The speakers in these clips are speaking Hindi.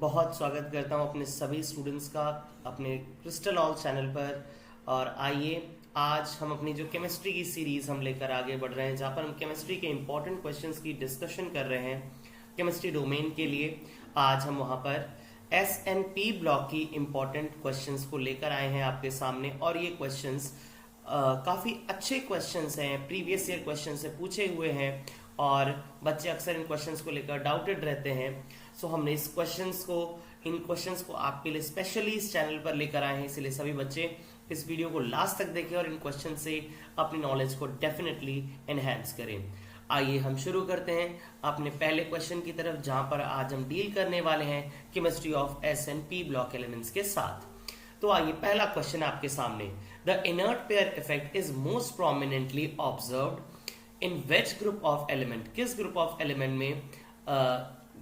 बहुत स्वागत करता हूं अपने सभी स्टूडेंट्स का अपने क्रिस्टल ऑल चैनल पर। और आइए आज हम अपनी जो केमिस्ट्री की सीरीज हम लेकर आगे बढ़ रहे हैं, जहां पर हम केमिस्ट्री के इंपॉर्टेंट क्वेश्चंस की डिस्कशन कर रहे हैं केमिस्ट्री डोमेन के लिए। आज हम वहां पर एस एन पी ब्लॉक की इंपॉर्टेंट क्वेश्चंस को लेकर आए हैं आपके सामने। और ये क्वेश्चंस काफ़ी अच्छे क्वेश्चंस हैं, प्रीवियस ईयर क्वेश्चन से पूछे हुए हैं और बच्चे अक्सर इन क्वेश्चंस को लेकर डाउटेड रहते हैं। सो हमने इन क्वेश्चंस को आपके लिए स्पेशली इस चैनल पर लेकर आए हैं, इसलिए सभी बच्चे इस वीडियो को लास्ट तक देखें और इन क्वेश्चन से अपनी नॉलेज को डेफिनेटली एनहेंस करें। आइए हम शुरू करते हैं अपने पहले क्वेश्चन की तरफ, जहां पर आज हम डील करने वाले हैं chemistry of S and P block elements के साथ। तो आइए पहला क्वेश्चन आपके सामने, the inert pair effect is most prominently observed in which group of element. किस ग्रुप ऑफ एलिमेंट में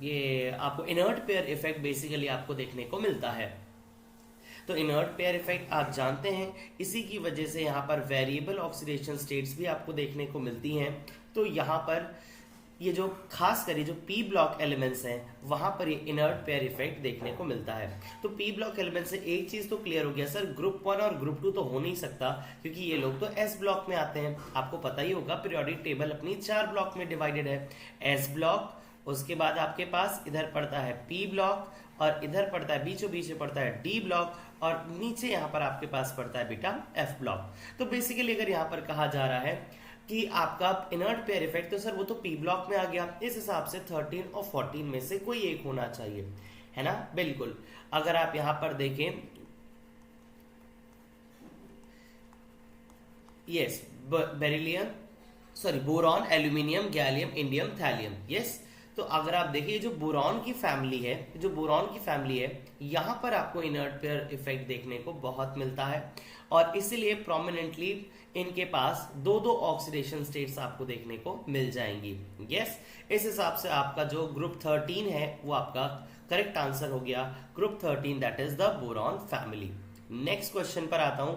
ये आपको इनर्ट पेयर इफेक्ट बेसिकली आपको देखने को मिलता है। तो इनर्ट पेयर इफेक्ट आप जानते हैं, इसी की वजह से यहाँ पर वेरिएबल ऑक्सीडेशन स्टेट्स भी आपको देखने को मिलती हैं। तो यहाँ पर ये जो खास कर जो पी ब्लॉक एलिमेंट्स हैं वहां पर ये इनर्ट पेयर इफेक्ट देखने को मिलता है। तो पी ब्लॉक एलिमेंट से एक चीज तो क्लियर हो गया, सर ग्रुप 1 और ग्रुप 2 तो हो नहीं सकता क्योंकि ये लोग तो एस ब्लॉक में आते हैं। आपको पता ही होगा पीरियोडिक टेबल अपनी 4 ब्लॉक में डिवाइडेड है। एस ब्लॉक, उसके बाद आपके पास इधर पड़ता है पी ब्लॉक और इधर पड़ता है बीचों बीच में पड़ता है डी ब्लॉक और नीचे यहाँ पर आपके पास पड़ता है बेटा एफ ब्लॉक। तो बेसिकली अगर यहाँ पर कहा जा रहा है कि आपका इनर्ट पेयर इफेक्ट, तो सर वो तो पी ब्लॉक में आ गया, इस हिसाब से 13 और 14 में से कोई एक होना चाहिए, है ना। बिल्कुल, अगर आप यहां पर देखें, yes, beryllium sorry boron, aluminium, gallium, indium, thallium, yes. तो अगर आप देखिए जो बोरॉन की फैमिली है यहां पर आपको इनर्ट पेयर इफेक्ट देखने को बहुत मिलता है और इसीलिए प्रोमिनेंटली इनके पास दो दो ऑक्सीडेशन स्टेट्स आपको देखने को मिल जाएंगी। यस, इस हिसाब से आपका जो ग्रुप 13 है वो आपका करेक्ट आंसर हो गया, group 13, that is the boron family. Next question पर आता हूं,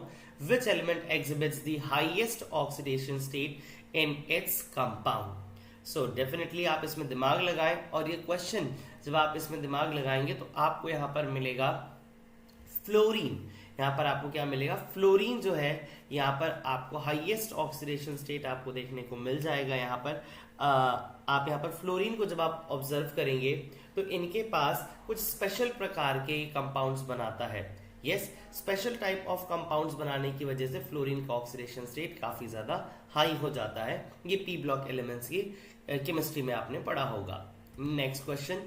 which element exhibits the highest oxidation state in its compound. So definitely आप इसमें दिमाग लगाएं और ये क्वेश्चन जब आप इसमें दिमाग लगाएंगे तो आपको यहां पर मिलेगा फ्लोरीन। यहाँ पर आपको क्या मिलेगा, फ्लोरीन जो है यहाँ पर आपको हाईएस्ट ऑक्सीडेशन स्टेट आपको देखने को मिल जाएगा। यहाँ पर आप यहाँ पर फ्लोरीन को जब आप ऑब्जर्व करेंगे तो इनके पास कुछ स्पेशल प्रकार के कंपाउंड्स बनाता है। Yes, special type of compounds बनाने की वजह से फ्लोरीन का ऑक्सीडेशन स्टेट काफी ज्यादा हाई हो जाता है। ये पी ब्लॉक एलिमेंट्स की केमिस्ट्री में आपने पढ़ा होगा। Next question,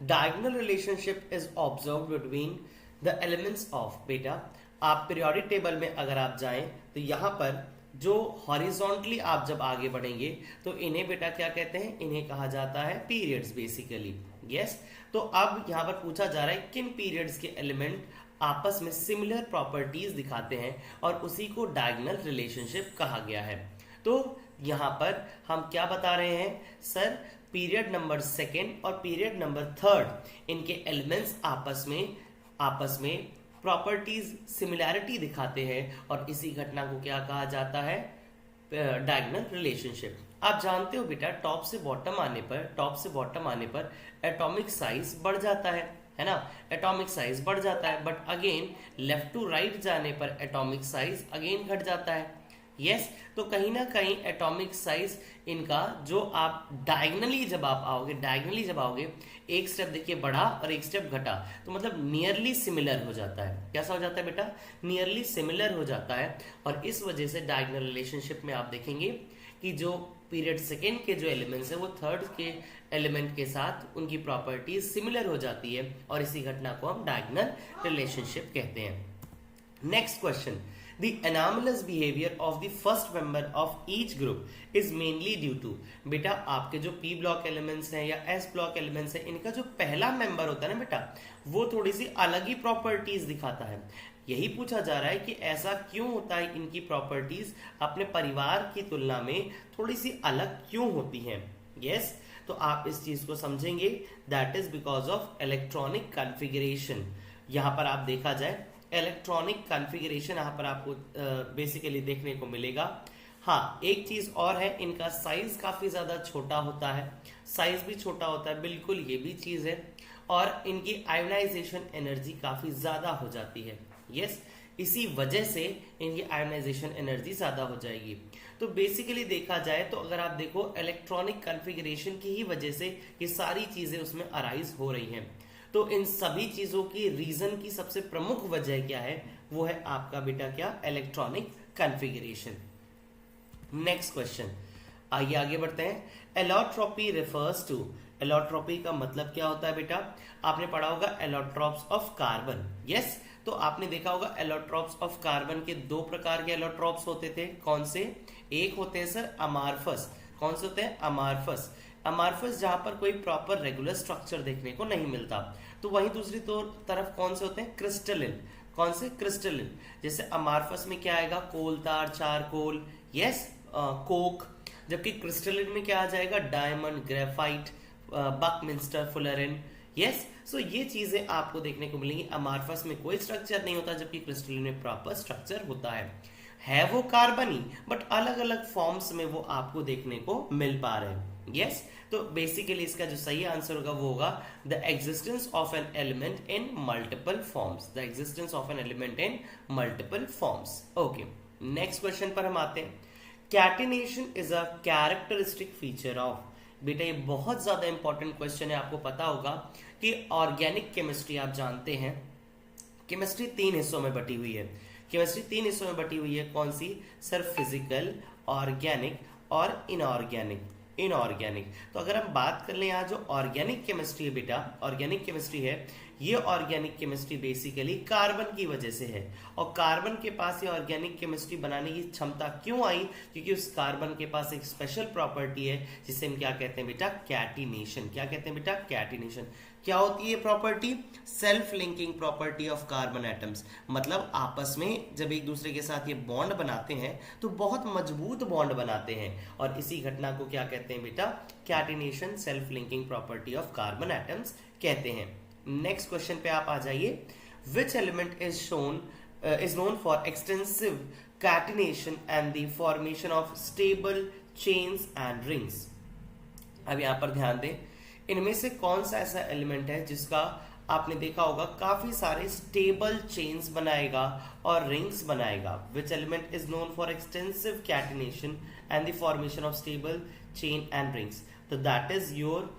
diagonal relationship is observe between the elements of. बेटा आप पीरियोडिक टेबल में अगर आप जाएं तो यहां पर जो हॉरिजॉन्टली आप जब आगे बढ़ेंगे तो इन्हें बेटा क्या कहते हैं, इन्हें कहा जाता है पीरियड्स बेसिकली। यस, तो अब यहां पर पूछा जा रहा है किन पीरियड्स के एलिमेंट आपस में सिमिलर प्रॉपर्टीज दिखाते हैं और उसी को डायगोनल रिलेशनशिप कहा गया है। तो यहां पर हम क्या बता रहे हैं, सर पीरियड नंबर 2 और पीरियड नंबर 3 इनके एलिमेंट्स आपस में प्रॉपर्टीज सिमिलैरिटी दिखाते हैं और इसी घटना को क्या कहा जाता है, डायगोनल रिलेशनशिप। आप जानते हो बेटा टॉप से बॉटम आने पर एटॉमिक साइज बढ़ जाता है ना, एटॉमिक साइज बढ़ जाता है, but again left to right जाने पर एटॉमिक साइज अगेन घट जाता है। यस, तो कहीं ना कहीं एटॉमिक साइज इनका जो आप डायगनली जब आओगे एक स्टेप देखिए बढ़ा और एक स्टेप घटा, तो मतलब नियरली सिमिलर हो जाता है। कैसा हो जाता है बेटा, नियरली सिमिलर हो जाता है। और इस वजह से डायगोनल रिलेशनशिप में आप देखेंगे कि जो पीरियड 2 के जो एलिमेंट्स है वो 3rd के एलिमेंट के साथ उनकी प्रॉपर्टीज सिमिलर हो जाती है और इसी घटना को हम डायगोनल रिलेशनशिप कहते हैं। Next question, The anomalous behavior of the first member of each group is mainly due to। बेटा आपके जो P ब्लॉक एलिमेंट्स हैं या S ब्लॉक एलिमेंट्स हैं, इनका जो पहला मेंबर होता है ना बेटा, वो थोड़ी सी अलग ही प्रॉपर्टीज दिखाता है। यही पूछा जा रहा है कि ऐसा क्यों होता है, इनकी प्रॉपर्टीज अपने परिवार की तुलना में थोड़ी सी अलग क्यों होती हैं। यस, तो आप इस चीज को समझेंगे, that is because of electronic configuration. यहां पर आप देखा जाए इलेक्ट्रॉनिक कॉन्फ़िगरेशन यहाँ पर आपको बेसिकली देखने को मिलेगा। हाँ, एक चीज और है, इनका साइज काफी ज्यादा छोटा होता है, साइज भी छोटा होता है, बिल्कुल ये भी चीज है। और इनकी आयोनाइजेशन एनर्जी काफी ज्यादा हो जाती है। यस, इसी वजह से इनकी आयोनाइजेशन एनर्जी ज्यादा हो जाएगी। तो बेसिकली देखा जाए तो अगर आप देखो इलेक्ट्रॉनिक कॉन्फ़िगरेशन की ही वजह से ये सारी चीजें उसमें अराइज हो रही हैं। तो इन सभी चीजों की रीजन की सबसे प्रमुख वजह क्या है, वो है आपका बेटा क्या, इलेक्ट्रॉनिक कॉन्फ़िगरेशन। नेक्स्ट क्वेश्चन, आइए आगे बढ़ते हैं। एलोट्रोपी रिफर्स टू, एलोट्रोपी का मतलब क्या होता है बेटा, आपने पढ़ा होगा एलोट्रॉप्स ऑफ कार्बन। यस, तो आपने देखा होगा एलोट्रॉप्स ऑफ कार्बन के दो प्रकार के एलोट्रॉप्स होते थे। कौन से, एक होते हैं सर अमार्फस। कौन से होते हैं, अमार्फस। अमार्फस जहां पर कोई प्रॉपर रेगुलर स्ट्रक्चर देखने को नहीं मिलता। तो वहीं दूसरी तरफ कौन से होते हैं, क्रिस्टलिन। कौन से, क्रिस्टलिन। जैसे अमार्फस में क्या आएगा, coal tar, charcoal, yes, coke. जबकि क्रिस्टलिन में क्या आ जाएगा, diamond, graphite, Buckminster, fullerene. Yes, so ये चीजें आपको देखने को मिलेंगी। अमार्फस में कोई स्ट्रक्चर नहीं होता, जबकि क्रिस्टलिन में प्रॉपर स्ट्रक्चर होता है वो कार्बन ही, बट अलग अलग फॉर्म्स में वो आपको देखने को मिल पा रहे हैं। यस, तो बेसिकली इसका जो सही आंसर होगा वो होगा the existence of an element in multiple forms, the existence of an element in multiple forms. Okay, next question पर हम आते हैं। Catenation is a characteristic feature of, बेटा ये बहुत ज्यादा इंपॉर्टेंट क्वेश्चन है। आपको पता होगा कि ऑर्गेनिक केमिस्ट्री, आप जानते हैं केमिस्ट्री 3 हिस्सों में बटी हुई है। केमिस्ट्री 3 हिस्सों में बटी हुई है, कौन सी सर, फिजिकल, ऑर्गेनिक और इनऑर्गेनिक। इनऑर्गेनिक, तो अगर हम बात कर लें यहाँ जो ऑर्गेनिक केमिस्ट्री है बेटा, ऑर्गेनिक केमिस्ट्री है, ये ऑर्गेनिक केमिस्ट्री बेसिकली कार्बन की वजह से है। और कार्बन के पास ये ऑर्गेनिक केमिस्ट्री बनाने की क्षमता क्यों आई, क्योंकि उस कार्बन के पास एक स्पेशल प्रॉपर्टी है जिसे हम क्या कहते हैं बेटा, कैटिनेशन। क्या कहते हैं बेटा, कैटिनेशन। क्या होती है ये property, self linking property of carbon atoms. मतलब आपस में जब एक दूसरे के साथ ये बॉन्ड बनाते हैं तो बहुत मजबूत बॉन्ड बनाते हैं, और इसी घटना को क्या कहते हैं बेटा, catenation, self linking property of carbon atoms कहते हैं। नेक्स्ट क्वेश्चन पे आप आ जाइए। विच element is shown is known for extensive catenation and the formation of stable chains and rings। अब यहां पर ध्यान दें, इनमें से कौन सा ऐसा एलिमेंट है जिसका आपने देखा होगा काफी सारे स्टेबल चेन्स बनाएगा और रिंग्स बनाएगा। Which element is known for extensive catenation and the formation of stable chain and rings, तो that is your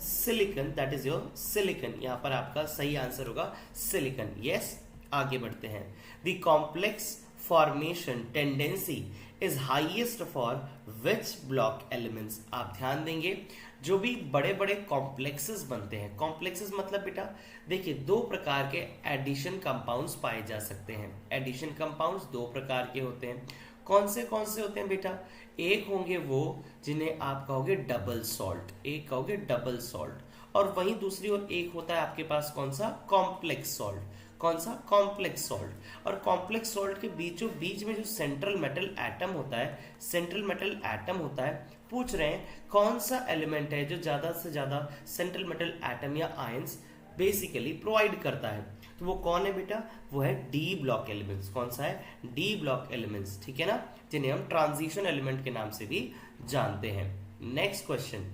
silicon. That is your silicon. यहां पर आपका सही आंसर होगा सिलिकन। यस, आगे बढ़ते हैं। The complex formation tendency is highest for which block elements. आप ध्यान देंगे, जो भी बड़े बड़े कॉम्प्लेक्सेस बनते हैं, कॉम्प्लेक्सेस मतलब बेटा देखिए दो प्रकार के एडिशन कंपाउंड्स पाए जा सकते हैं। एडिशन कंपाउंड्स दो प्रकार के होते हैं। कौन से होते हैं बेटा, एक होंगे वो जिन्हें आप कहोगे डबल सॉल्ट, एक कहोगे डबल सॉल्ट, और वहीं दूसरी ओर एक होता है आपके पास कौन सा, कॉम्प्लेक्स सॉल्ट। कौन सा, कॉम्प्लेक्स सॉल्ट। और कॉम्प्लेक्स सॉल्ट के बीचों बीच में जो सेंट्रल मेटल एटम होता है, सेंट्रल मेटल एटम होता है, पूछ रहे हैं कौन सा एलिमेंट है जो ज्यादा से ज्यादा सेंट्रल मेटल एटम या आयंस बेसिकली प्रोवाइड करता है। तो वो कौन है बेटा, वो है डी ब्लॉक एलिमेंट्स। कौन सा है, डी ब्लॉक एलिमेंट्स, ठीक है ना, जिन्हें हम ट्रांजिशन एलिमेंट के नाम से भी जानते हैं। Next question,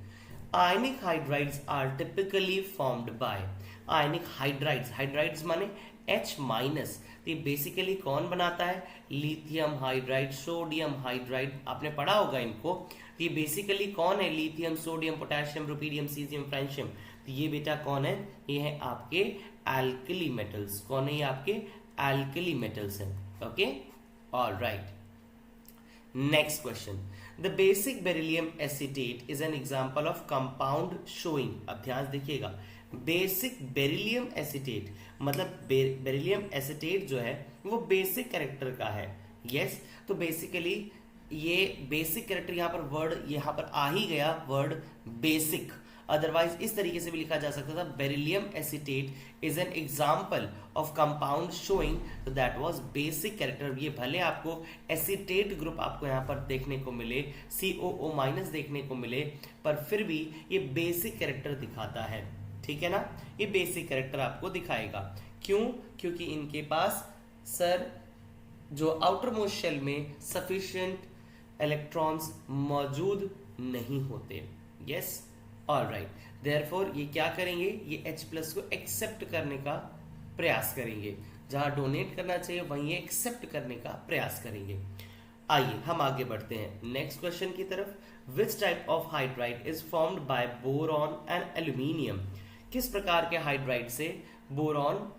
ionic hydrides are typically formed by. Ionic hydrides, hydrides माने H माइनस, तो बेसिकली कौन बनाता है, लिथियम हाइड्राइड, सोडियम हाइड्राइड, आपने पढ़ा होगा इनको। तो ये बेसिकली कौन है, lithium, sodium, potassium, rubidium, caesium, francium. तो ये बेटा कौन है, ये है आपके एल्कली मेटल्स। कौन है ये, आपके एल्कली मेटल्स हैं। Okay, alright. Next question, the basic beryllium acetate is an example of compound showing. अब ध्यान देखिएगा, बेसिक बेरिलियम एसीटेट मतलब बेरिलियम एसीटेट जो है वो बेसिक कैरेक्टर का है। यस, तो बेसिकली ये बेसिक कैरेक्टर यहाँ पर वर्ड यहाँ पर आ ही गया, वर्ड बेसिक। अदरवाइज इस तरीके से भी लिखा जा सकता था, beryllium acetate is an example of compound showing, तो दैट वाज बेसिक कैरेक्टर। ये भले आपको एसीटेट ग्रुप आपको यहाँ पर देखने को मिले, COO माइनस देखने को मिले, पर फिर भी ये बेसिक कैरेक्टर दिखाता है, ठीक है ना, ये बेसिक कैरेक्टर आपको दिखाएगा। क्यों, क्योंकि इनके पास सर जो आउटर मोस्ट शेल में सफिशिएंट इलेक्ट्रॉन्स मौजूद नहीं होते। Yes, alright. देयरफॉर ये क्या करेंगे, ये H+ को एक्सेप्ट करने का प्रयास करेंगे, जहां डोनेट करना चाहिए वहीं एक्सेप्ट करने का प्रयास करेंगे। आइए हम आगे बढ़ते हैं नेक्स्ट क्वेश्चन की तरफ। Which type of hydride is formed by boron and aluminium? किस प्रकार के हाइड्राइड से बोरॉन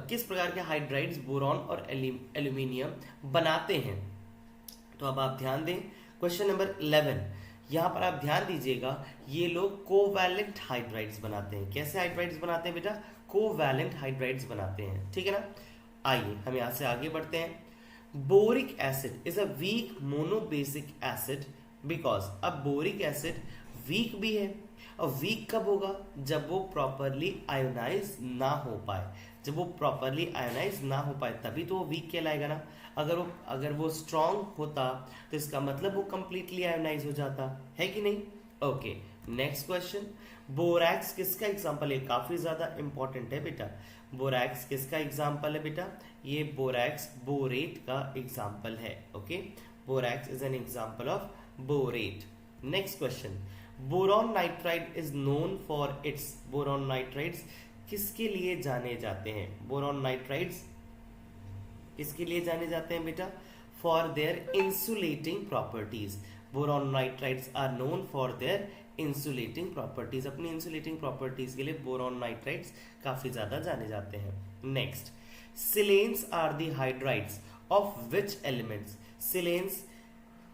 किस प्रकार के हाइड्राइड्स बोरॉन और एल्यूमिनियम बनाते हैं? तो अब आप ध्यान दें, क्वेश्चन नंबर 11, यहां पर आप ध्यान दीजिएगा, ये लोग कोवैलेंट हाइड्राइड्स बनाते हैं। कैसे हाइड्राइड्स बनाते हैं बेटा? कोवैलेंट हाइड्राइड्स बनाते हैं, ठीक है ना। आइए हम यहां से आगे बढ़ते हैं। Boric acid is a weak monobasic acid because, अब बोरिक एसिड वीक भी है, और वीक कब होगा? जब वो प्रॉपरली आयोनाइज ना हो पाए। जब वो प्रॉपरली आयोनाइज ना हो पाए तभी तो वो वीक कहलाएगा ना। अगर वो स्ट्रांग होता तो इसका मतलब वो कंप्लीटली आयोनाइज हो जाता है कि नहीं। Okay, next question. बोरैक्स किसका एग्जांपल है? काफी ज्यादा इंपॉर्टेंट है बेटा। बोरैक्स किसका एग्जांपल है बेटा? ये बोरैक्स बोरेट का एग्जांपल है। Okay, borax is an example of borate. Next question. Boron nitride is known for its, boron nitrides किसके लिए जाने जाते हैं? बोरॉन नाइट्राइड्स किसके लिए जाने जाते हैं बेटा? For their insulating properties. Boron nitrides are known for their insulating properties. अपनी इंसुलेटिंग प्रॉपर्टीज के लिए बोरॉन नाइट्राइड्स काफी ज्यादा जाने जाते हैं। Next, silanes are the hydrides of which elements? Silanes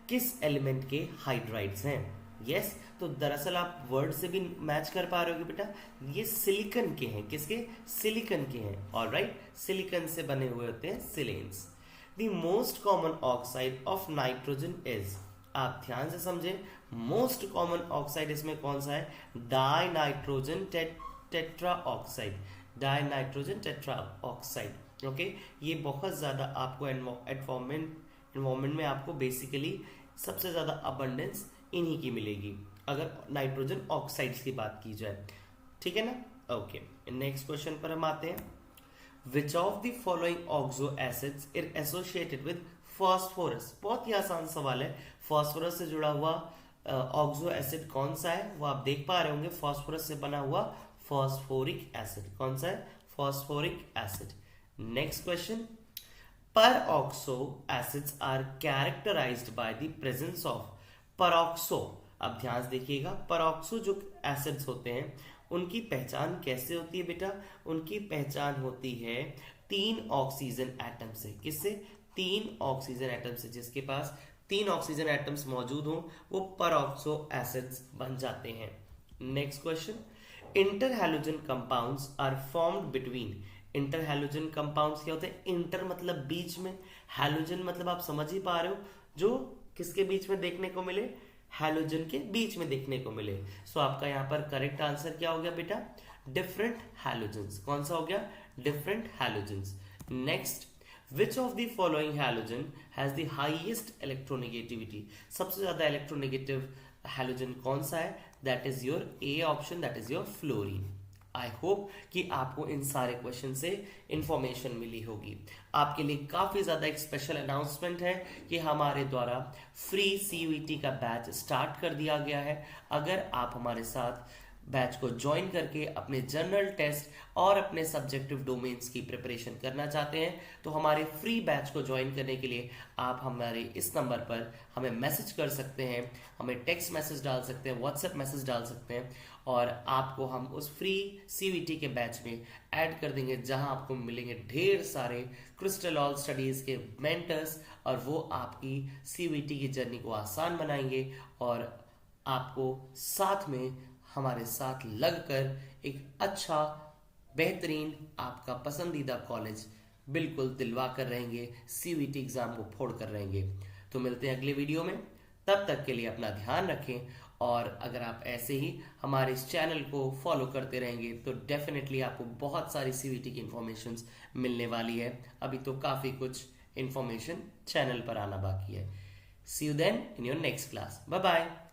किस एलिमेंट के हाइड्राइड्स हैं? यस, तो दरअसल आप वर्ड से भी मैच कर पा रहे हो बेटा, ये सिलिकन के हैं। किसके? सिलिकन के हैं। ऑलराइट, सिलिकन से बने हुए होते हैं silanes. The most common oxide of nitrogen is, आप ध्यान से समझे, मोस्ट कॉमन ऑक्साइड इसमें कौन सा है? Die nitrogen tetra oxide, die nitrogen tetra oxide. Okay, ये बहुत ज्यादा आपको एनवायरमेंट में आपको बेसिकली सबसे ज्यादा अबंडेंस इन्हीं की मिलेगी अगर नाइट्रोजन ऑक्साइड्स की बात की जाए, ठीक है ना। ओके, नेक्स्ट क्वेश्चन पर हम आते हैं। Which of the following oxo acids is associated with phosphorus? बहुत ही आसान सवाल है। फास्फोरस से जुड़ा हुआ ऑक्सो एसिड कौन सा है? वो आप देख पा रहे होंगे, फास्फोरस से बना हुआ फास्फोरिक एसिड। कौन सा है? Phosphoric acid. Next question. Peroxo acids are characterised by the presence of peroxo. अब ध्यान से देखिएगा, परऑक्सो जो एसिड्स होते हैं उनकी पहचान कैसे होती है बेटा? उनकी पहचान होती है 3 ऑक्सीजन एटम से। किससे? 3 ऑक्सीजन एटम से। जिसके पास 3 ऑक्सीजन एटम्स मौजूद हो वो परऑक्सो एसिड्स बन जाते हैं। Next question. Interhalogen compounds are formed between, interhalogen compounds क्या होते हैं? इंटर मतलब बीच में, हैलोजन मतलब आप समझ ही पा रहे हो, जो किसके बीच में देखने को मिले? हैलोजन के बीच में देखने को मिले। सो आपका यहां पर करेक्ट आंसर क्या हो गया बेटा? Different halogens. कौन सा हो गया? Different halogens. Next, which of the following halogen has the highest electronegativity? सबसे ज्यादा इलेक्ट्रोनेगेटिव हैलोजन कौन सा है? That is your A option, that is your fluorine. I hope कि आपको इन सारे क्वेश्चन से इंफॉर्मेशन मिली होगी। आपके लिए काफी ज्यादा एक स्पेशल अनाउंसमेंट है कि हमारे द्वारा फ्री CUET का बैच स्टार्ट कर दिया गया है। अगर आप हमारे साथ बैच को ज्वाइन करके अपने जनरल टेस्ट और अपने सब्जेक्टिव डोमेन्स की प्रिपरेशन करना चाहते हैं तो हमारे फ्री बैच को ज्वाइन करने के लिए आप हमारे इस नंबर पर हमें मैसेज कर सकते हैं, हमें टेक्स्ट मैसेज डाल सकते हैं, व्हाट्सएप मैसेज डाल सकते हैं और आपको हम उस फ्री CUET के बैच में ऐड कर देंगे, जहां आपको मिलेंगे ढेर सारे क्रिस्टलॉल स्टडीज के मेंटर्स और वो आपकी CUET की जर्नी को आसान बनाएंगे और आपको साथ में हमारे साथ लगकर एक अच्छा बेहतरीन आपका पसंदीदा कॉलेज बिल्कुल दिलवा कर रहेंगे, CUET एग्जाम को फोड़ कर रहेंगे। तो मिलते हैं अगले वीडियो में, तब तक के लिए अपना ध्यान रखें और अगर आप ऐसे ही हमारे इस चैनल को फॉलो करते रहेंगे तो डेफिनेटली आपको बहुत सारी CUET की इंफॉर्मेशन मिलने वाली है। अभी तो काफी कुछ इंफॉर्मेशन चैनल पर आना बाकी है। See you then in your next class. Bye bye.